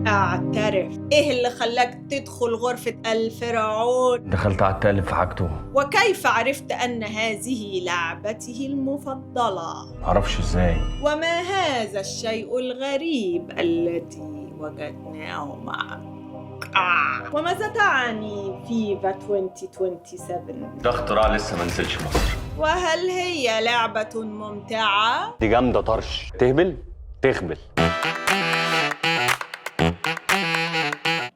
اعترف، ايه اللي خلاك تدخل غرفة الفرعون؟ دخلت قعدت أقلب في حاجته. وكيف عرفت أن هذه لعبته المفضلة؟ معرفش ازاي. وما هذا الشيء الغريب الذي وجدناه معك؟ وماذا تعني فيفا 2027؟ ده اختراع لسه ما نزلش مصر. وهل هي لعبة ممتعة؟ دي جامدة طرش. تهبل تخبل.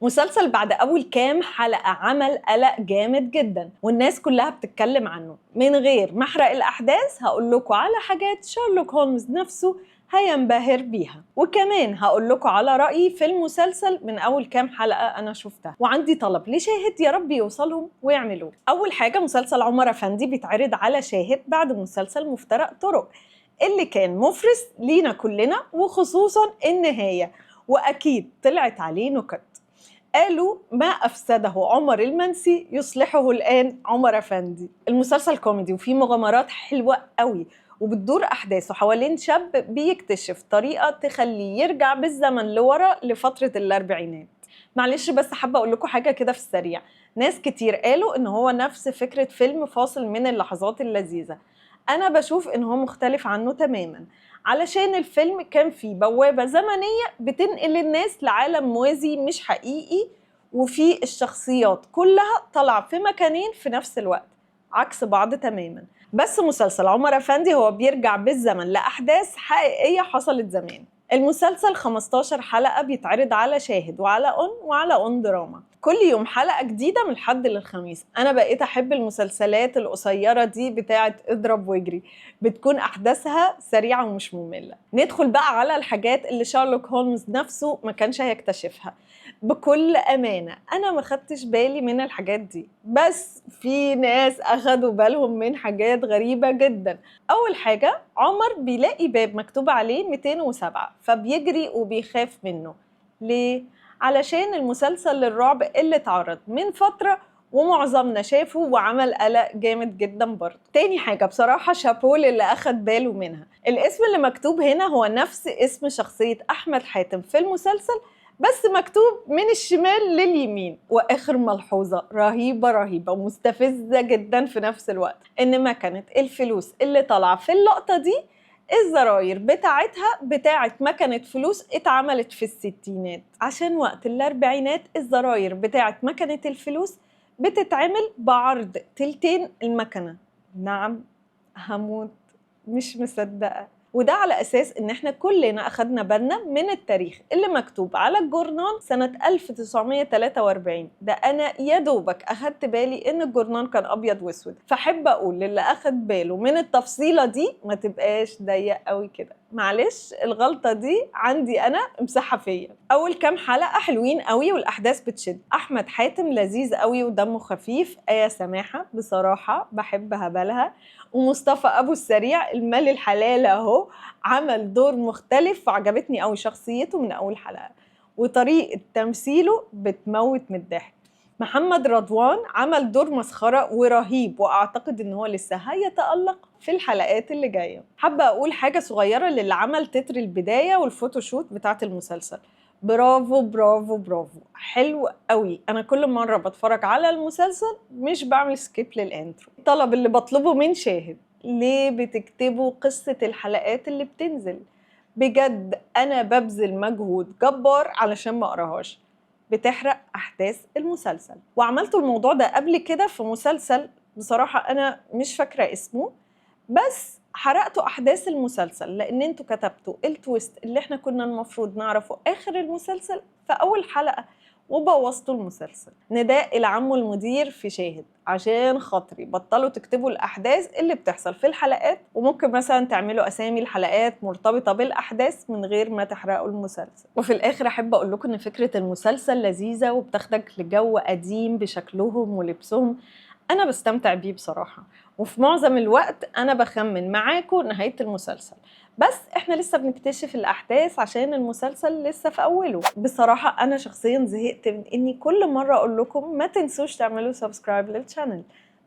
مسلسل بعد أول كام حلقة عمل قلق جامد جدا والناس كلها بتتكلم عنه. من غير ما أحرق الأحداث هقول لكم على حاجات شارلوك هولمز نفسه هينبهر بيها، وكمان هقول لكم على رأيي في المسلسل من أول كام حلقة أنا شفتها. وعندي طلب لشاهد يا رب يوصلهم ويعملوه. أول حاجة، مسلسل عمر أفندي بيتعرض على شاهد بعد مسلسل مفترق طرق اللي كان مفرس لينا كلنا وخصوصا النهاية، وأكيد طلعت عليه نكت. قالوا ما أفسده عمر المنسي يصلحه الآن عمر أفندي. المسلسل كوميدي وفيه مغامرات حلوة قوي، وبتدور أحداثه حوالين شاب بيكتشف طريقة تخليه يرجع بالزمن لورا لفترة الأربعينات. معلش بس حابة أقول لكم حاجة كده في السريع. ناس كتير قالوا إن هو نفس فكرة فيلم فاصل من اللحظات اللذيذة. أنا بشوف إن هو مختلف عنه تماماً، علشان الفيلم كان فيه بوابة زمنية بتنقل الناس لعالم موازي مش حقيقي، وفيه الشخصيات كلها طالعة في مكانين في نفس الوقت عكس بعض تماماً. بس مسلسل عمر أفندي هو بيرجع بالزمن لأحداث حقيقية حصلت زمان. المسلسل 15 حلقة بيتعرض على شاهد وعلى وعلى دراما، كل يوم حلقة جديدة من الحد للخميس. أنا بقيت أحب المسلسلات القصيرة دي بتاعة اضرب واجري، بتكون أحداثها سريعة ومش مملة. ندخل بقى على الحاجات اللي شارلوك هولمز نفسه ما كانش هيكتشفها. بكل أمانة أنا ما خدتش بالي من الحاجات دي، بس في ناس أخدوا بالهم من حاجات غريبة جدا. أول حاجة، عمر بيلاقي باب مكتوب عليه 207 فبيجري وبيخاف منه. ليه؟ علشان المسلسل الرعب اللي اتعرض من فترة ومعظمنا شافه وعمل قلق جامد جدا برضه. تاني حاجة، بصراحة شابول اللي أخد باله منها. الاسم اللي مكتوب هنا هو نفس اسم شخصية أحمد حاتم في المسلسل، بس مكتوب من الشمال لليمين. وآخر ملحوظة رهيبة ومستفزة جدا في نفس الوقت، إن مكنة الفلوس اللي طالعة في اللقطة دي الزراير بتاعتها بتاعت مكنة فلوس اتعملت في الستينات، عشان وقت الأربعينات الزراير بتاعت مكنة الفلوس بتتعمل بعرض تلتين المكنة. نعم، هموت مش مصدقة. وده على أساس إن إحنا كلنا أخدنا بالنا من التاريخ اللي مكتوب على الجورنان سنة 1943. ده أنا يا دوبك أخدت بالي إن الجورنان كان أبيض وأسود، فحب أقول للي أخد باله من التفصيلة دي ما تبقاش ضيق قوي كده. معلش الغلطة دي عندي أنا امسحها فيا. أول كام حلقة حلوين قوي والأحداث بتشد. أحمد حاتم لذيذ قوي ودمه خفيف. آية سماحة بصراحة بحب هبلها. ومصطفى أبو السريع المال الحلال أهو عمل دور مختلف وعجبتني قوي شخصيته من أول حلقة، وطريقة تمثيله بتموت من الضحك. محمد رضوان عمل دور مسخرة ورهيب، وأعتقد إن هو لسه هيتألق في الحلقات اللي جاية. حابة أقول حاجة صغيرة للي عمل تتر البداية والفوتوشوت بتاعة المسلسل. برافو حلو قوي. أنا كل مرة بتفرج على المسلسل مش بعمل سكيب للانترو. الطلب اللي بطلبه من شاهد، ليه بتكتبوا قصة الحلقات اللي بتنزل؟ بجد أنا ببذل مجهود جبار علشان ما أقراهاش، بتحرق أحداث المسلسل. وعملتوا الموضوع ده قبل كده في مسلسل بصراحة أنا مش فاكرة اسمه، بس حرقتوا أحداث المسلسل لأن انتوا كتبتوا التويست اللي احنا كنا المفروض نعرفه آخر المسلسل في أول حلقة وبوظتوا المسلسل. نداء إلى عمو المدير في شاهد، عشان خاطري بطلوا تكتبوا الأحداث اللي بتحصل في الحلقات، وممكن مثلا تعملوا أسامي الحلقات مرتبطة بالأحداث من غير ما تحرقوا المسلسل. وفي الآخر أحب أقول لكم إن فكرة المسلسل لذيذة وبتاخدك لجو قديم بشكلهم ولبسهم. أنا بستمتع بيه بصراحة، وفي معظم الوقت أنا بخمن معاكم نهاية المسلسل، بس إحنا لسه بنكتشف الأحداث عشان المسلسل لسه في أوله. بصراحة أنا شخصياً زهقت من إني كل مرة أقول لكم ما تنسوش تعملوا سبسكرايب للشانل،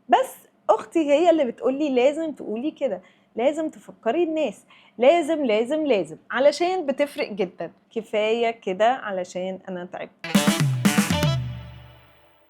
بس أختي هي اللي بتقولي لازم تقولي كده. لازم تفكري الناس، لازم لازم لازم، علشان بتفرق جدا. كفاية كده علشان أنا تعبت.